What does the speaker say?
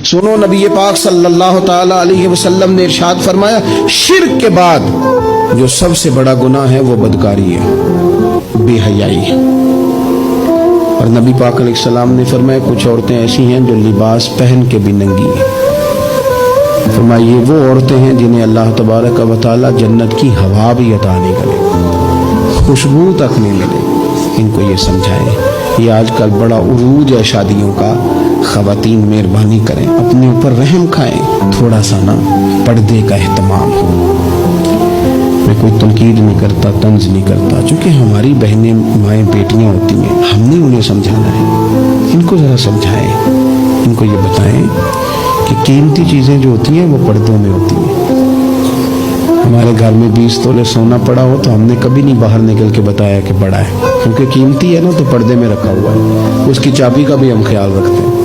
सुनो, नबी पाक सल्लल्लाहु ताला अलैहि वसल्लम ने इरशाद फरमाया, शिर्क के बाद जो सबसे बड़ा गुनाह है वो बदकारी है, बेहयाई है। और नबी पाक अलैहिस्सलाम ने फरमाया, कुछ औरतें ऐसी हैं जो लिबास पहन के भी नंगी हैं। फरमाया, ये वो औरतें हैं जिन्हें अल्लाह तबारक व तआला जन्नत की हवा भी अता नहीं करे, खुशबू तक नहीं मिले। इनको ये समझाएं। ये आजकल बड़ा उरूज है शादियों का। ख़वातीन मेहरबानी करें, अपने ऊपर रहम खाएं, थोड़ा सा ना पर्दे का एहतमाम हो। मैं कोई तनकीद नहीं करता, तंज नहीं करता, चूँकि हमारी बहनें माएँ बेटियाँ होती हैं, हमने उन्हें समझाना है। इनको ज़रा समझाएं, इनको ये बताएं कि कीमती चीज़ें जो होती हैं वो पर्दों में होती हैं। हमारे घर में 20 तोले सोना पड़ा हो तो हमने कभी नहीं बाहर निकल के बताया कि बड़ा है, क्योंकि कीमती है ना, तो पर्दे में रखा हुआ है, उसकी चाबी का भी हम ख्याल रखते हैं।